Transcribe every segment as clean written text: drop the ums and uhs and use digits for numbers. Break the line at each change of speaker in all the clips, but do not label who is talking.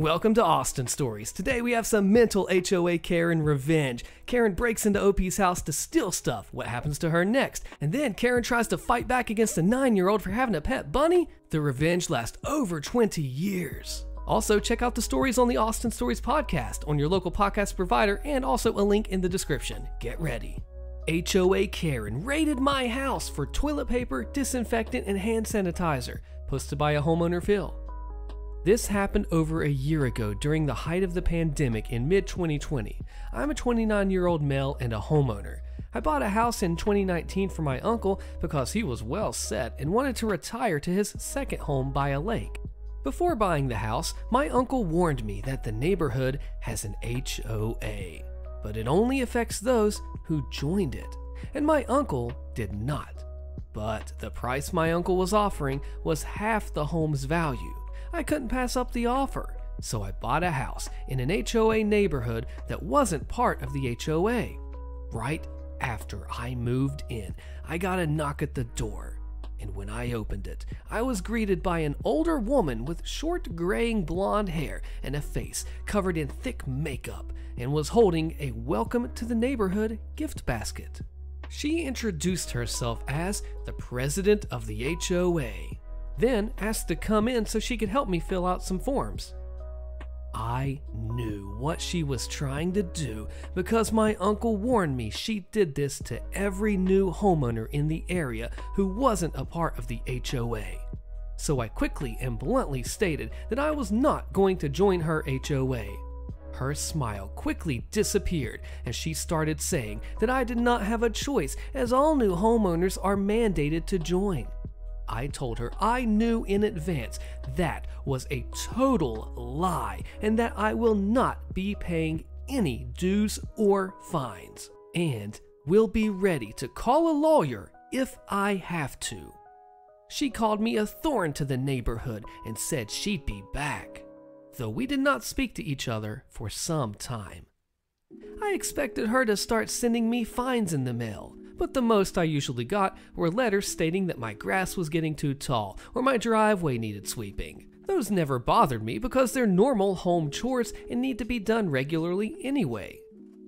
Welcome to Austin Stories. Today we have some mental HOA Karen revenge. Karen breaks into OP's house to steal stuff. What happens to her next? And then Karen tries to fight back against a 9-year-old for having a pet bunny. The revenge lasts over 20 years. Also, check out the stories on the Austin Stories podcast on your local podcast provider and also a link in the description. Get ready. HOA Karen raided my house for toilet paper, disinfectant, and hand sanitizer. Posted by a homeowner, Phil. This happened over a year ago during the height of the pandemic in mid-2020. I'm a 29-year-old male and a homeowner. I bought a house in 2019 for my uncle because he was well set and wanted to retire to his second home by a lake. Before buying the house, my uncle warned me that the neighborhood has an HOA, but it only affects those who joined it, and my uncle did not. But the price my uncle was offering was half the home's value. I couldn't pass up the offer, so I bought a house in an HOA neighborhood that wasn't part of the HOA. Right after I moved in, I got a knock at the door, and when I opened it, I was greeted by an older woman with short graying blonde hair and a face covered in thick makeup, and was holding a welcome to the neighborhood gift basket. She introduced herself as the president of the HOA. Then asked to come in so she could help me fill out some forms. I knew what she was trying to do because my uncle warned me she did this to every new homeowner in the area who wasn't a part of the HOA. So I quickly and bluntly stated that I was not going to join her HOA. Her smile quickly disappeared as she started saying that I did not have a choice as all new homeowners are mandated to join. I told her I knew in advance that was a total lie and that I will not be paying any dues or fines and will be ready to call a lawyer if I have to. She called me a thorn to the neighborhood and said she'd be back, though we did not speak to each other for some time. I expected her to start sending me fines in the mail, but the most I usually got were letters stating that my grass was getting too tall or my driveway needed sweeping. Those never bothered me because they're normal home chores and need to be done regularly anyway.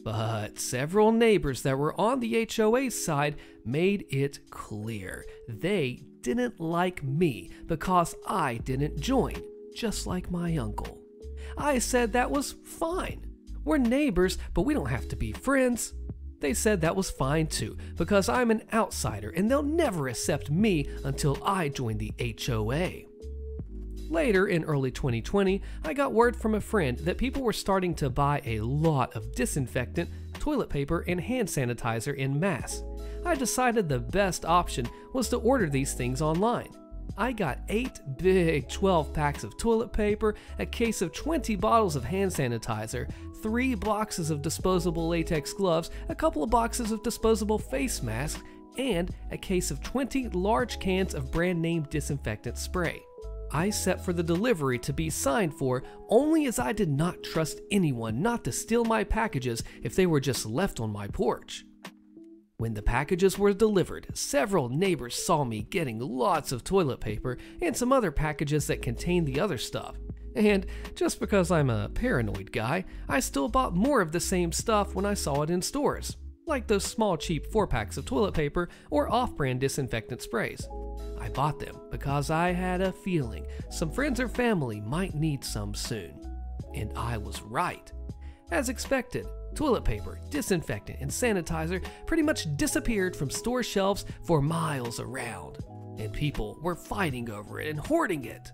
But several neighbors that were on the HOA side made it clear they didn't like me because I didn't join, just like my uncle. I said that was fine. We're neighbors, but we don't have to be friends. They said that was fine too, because I'm an outsider and they'll never accept me until I join the HOA. Later in early 2020, I got word from a friend that people were starting to buy a lot of disinfectant, toilet paper, and hand sanitizer en masse. I decided the best option was to order these things online. I got 8 big 12 packs of toilet paper, a case of 20 bottles of hand sanitizer, 3 boxes of disposable latex gloves, a couple of boxes of disposable face masks, and a case of 20 large cans of brand name disinfectant spray. I set for the delivery to be signed for only as I did not trust anyone not to steal my packages if they were just left on my porch. When the packages were delivered, several neighbors saw me getting lots of toilet paper and some other packages that contained the other stuff. And just because I'm a paranoid guy, I still bought more of the same stuff when I saw it in stores, like those small cheap 4-packs of toilet paper or off-brand disinfectant sprays. I bought them because I had a feeling some friends or family might need some soon. And I was right. As expected, toilet paper, disinfectant, and sanitizer pretty much disappeared from store shelves for miles around, and people were fighting over it and hoarding it.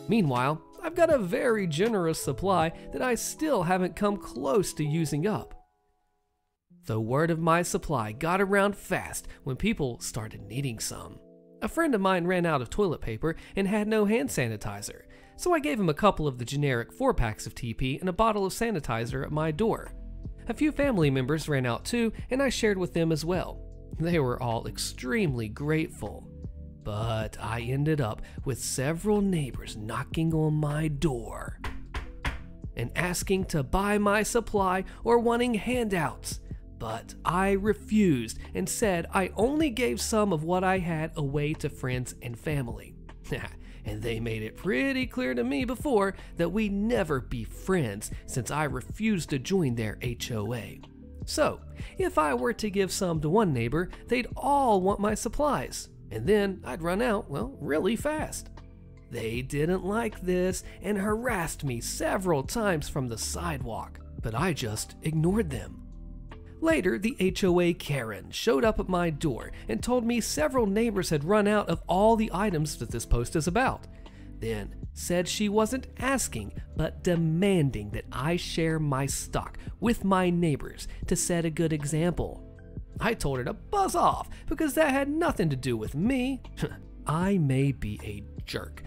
Meanwhile, I've got a very generous supply that I still haven't come close to using up. The word of my supply got around fast when people started needing some. A friend of mine ran out of toilet paper and had no hand sanitizer, so I gave him a couple of the generic 4-packs of TP and a bottle of sanitizer at my door. A few family members ran out too, and I shared with them as well. They were all extremely grateful. But I ended up with several neighbors knocking on my door and asking to buy my supply or wanting handouts. But I refused and said I only gave some of what I had away to friends and family. and they made it pretty clear to me before that we'd never be friends since I refused to join their HOA. So, if I were to give some to one neighbor, they'd all want my supplies, and then I'd run out, well, really fast. They didn't like this and harassed me several times from the sidewalk, but I just ignored them. Later, the HOA Karen showed up at my door and told me several neighbors had run out of all the items that this post is about. Then said she wasn't asking, but demanding that I share my stock with my neighbors to set a good example. I told her to buzz off because that had nothing to do with me. I may be a jerk,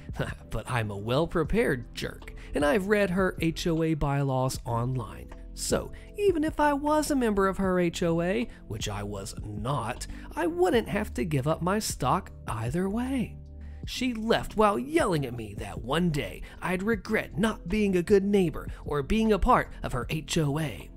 but I'm a well-prepared jerk, and I've read her HOA bylaws online. So, even if I was a member of her HOA, which I was not, I wouldn't have to give up my stock either way. She left while yelling at me that one day I'd regret not being a good neighbor or being a part of her HOA.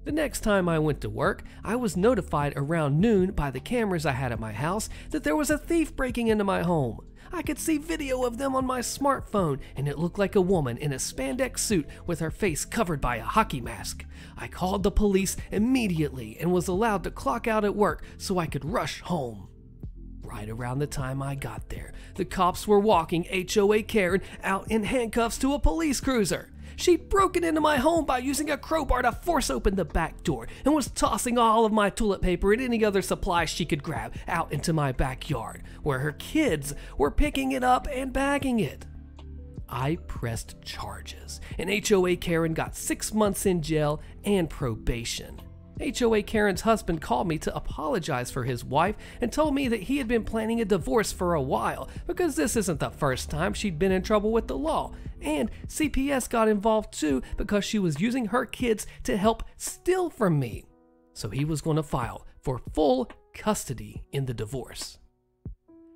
The next time I went to work, I was notified around noon by the cameras I had at my house that there was a thief breaking into my home. I could see video of them on my smartphone, and it looked like a woman in a spandex suit with her face covered by a hockey mask. I called the police immediately and was allowed to clock out at work so I could rush home. Right around the time I got there, the cops were walking HOA Karen out in handcuffs to a police cruiser. She'd broken into my home by using a crowbar to force open the back door and was tossing all of my toilet paper and any other supplies she could grab out into my backyard, where her kids were picking it up and bagging it. I pressed charges, and HOA Karen got 6 months in jail and probation. HOA Karen's husband called me to apologize for his wife and told me that he had been planning a divorce for a while because this isn't the first time she'd been in trouble with the law, and CPS got involved too because she was using her kids to help steal from me. So he was going to file for full custody in the divorce.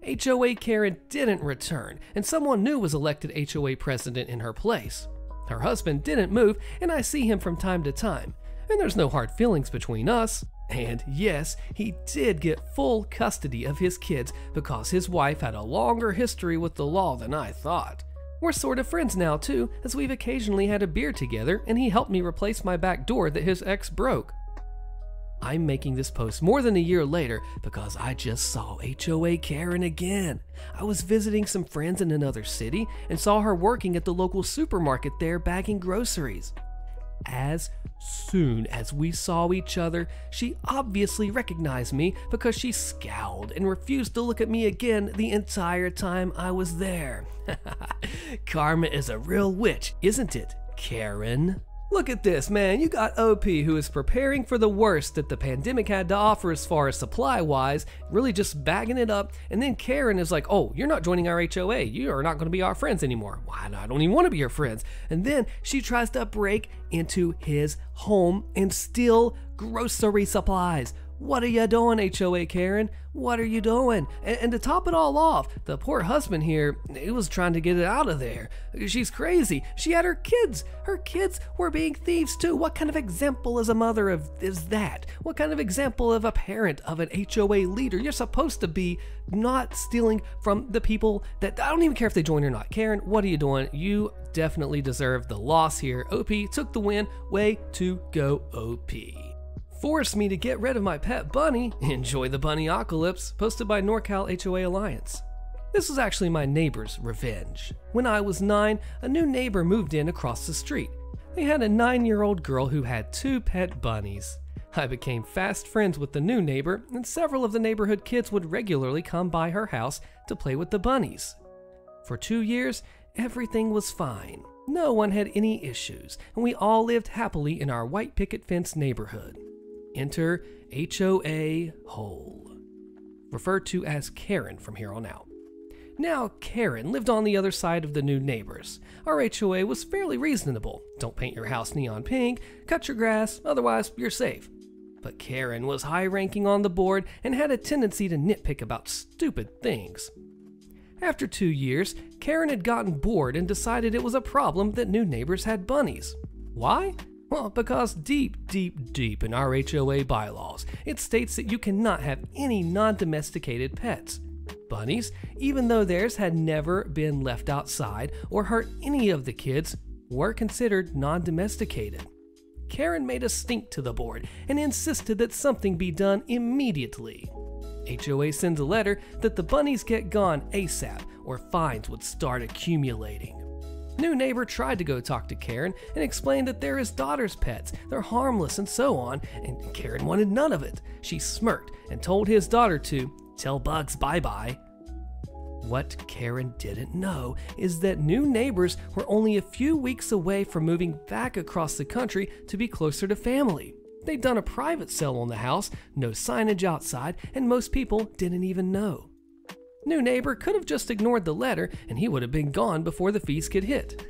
HOA Karen didn't return, and someone new was elected HOA president in her place. Her husband didn't move, and I see him from time to time. And there's no hard feelings between us. And yes, he did get full custody of his kids because his wife had a longer history with the law than I thought. We're sort of friends now too, as we've occasionally had a beer together and he helped me replace my back door that his ex broke. I'm making this post more than a year later because I just saw HOA Karen again. I was visiting some friends in another city and saw her working at the local supermarket there bagging groceries. As soon as we saw each other, she obviously recognized me because she scowled and refused to look at me again the entire time I was there. Karma is a real witch, isn't it, Karen? Look at this, man. You got OP who is preparing for the worst that the pandemic had to offer as far as supply-wise, really just bagging it up, and then Karen is like, oh, you're not joining our HOA. You are not going to be our friends anymore. Why? I don't even want to be your friends. And then she tries to break into his home and steal grocery supplies. What are you doing, HOA Karen? What are you doing? And to top it all off, the poor husband here, he was trying to get it out of there. She's crazy. She had her kids. Her kids were being thieves too. What kind of example as a mother is that? What kind of example of a parent, of an HOA leader? You're supposed to be not stealing from the people that, I don't even care if they join or not. Karen, what are you doing? You definitely deserve the loss here. OP took the win. Way to go, OP. Forced me to get rid of my pet bunny. Enjoy the bunny-ocalypse, posted by NorCal HOA Alliance. This was actually my neighbor's revenge. When I was 9, a new neighbor moved in across the street. They had a 9-year-old girl who had 2 pet bunnies. I became fast friends with the new neighbor, and several of the neighborhood kids would regularly come by her house to play with the bunnies. For 2 years, everything was fine. No one had any issues, and we all lived happily in our white picket fence neighborhood. Enter HOA Hole, referred to as Karen from here on out. Now, Karen lived on the other side of the new neighbors. Our HOA was fairly reasonable. Don't paint your house neon pink, cut your grass, otherwise you're safe. But Karen was high-ranking on the board and had a tendency to nitpick about stupid things. After 2 years, Karen had gotten bored and decided it was a problem that new neighbors had bunnies. Why? Well, because deep in our HOA bylaws, it states that you cannot have any non-domesticated pets. Bunnies, even though theirs had never been left outside or hurt any of the kids, were considered non-domesticated. Karen made a stink to the board and insisted that something be done immediately. HOA sends a letter that the bunnies get gone ASAP or fines would start accumulating. New neighbor tried to go talk to Karen and explained that they're his daughter's pets, they're harmless and so on, and Karen wanted none of it. She smirked and told his daughter to tell bugs bye-bye. What Karen didn't know is that new neighbors were only a few weeks away from moving back across the country to be closer to family. They'd done a private sale on the house, no signage outside, and most people didn't even know. New neighbor could have just ignored the letter and he would have been gone before the fees could hit.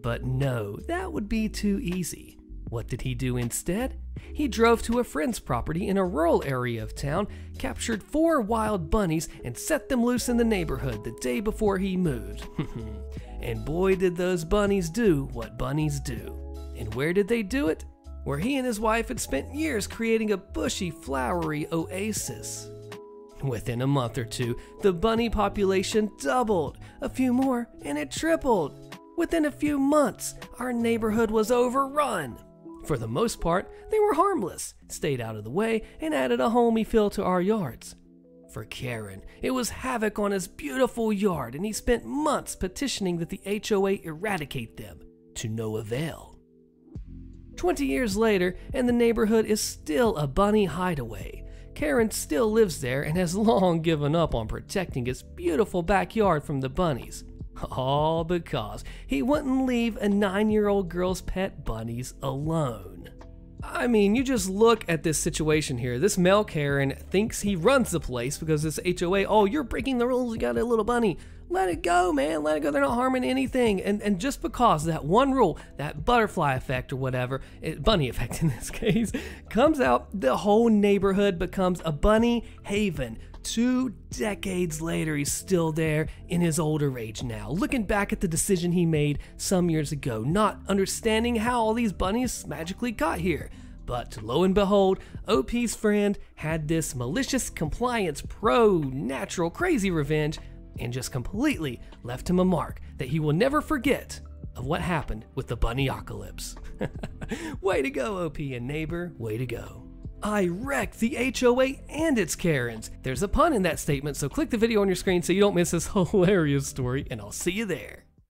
But no, that would be too easy. What did he do instead? He drove to a friend's property in a rural area of town, captured 4 wild bunnies, and set them loose in the neighborhood the day before he moved. And boy did those bunnies do what bunnies do. And where did they do it? Where he and his wife had spent years creating a bushy, flowery oasis. Within a month or two, the bunny population doubled, a few more, and it tripled. Within a few months, our neighborhood was overrun. For the most part, they were harmless, stayed out of the way, and added a homey feel to our yards. For Karen, it was havoc on his beautiful yard, and he spent months petitioning that the HOA eradicate them, to no avail. 20 years later, and the neighborhood is still a bunny hideaway. Karen still lives there and has long given up on protecting his beautiful backyard from the bunnies. All because he wouldn't leave a 9-year-old girl's pet bunnies alone. I mean, you just look at this situation here. This male Karen thinks he runs the place because this HOA, oh, you're breaking the rules, you got a little bunny. Let it go, man, let it go, they're not harming anything. And just because that one rule, that butterfly effect or whatever, bunny effect in this case, comes out, the whole neighborhood becomes a bunny haven. 2 decades later, he's still there in his older age now, looking back at the decision he made some years ago, not understanding how all these bunnies magically got here. But lo and behold, OP's friend had this malicious compliance, pro-natural, crazy revenge, and just completely left him a mark that he will never forget of what happened with the bunny-ocalypse. Way to go, OP and neighbor, way to go. I wrecked the HOA and its Karens. There's a pun in that statement, so click the video on your screen so you don't miss this hilarious story, and I'll see you there.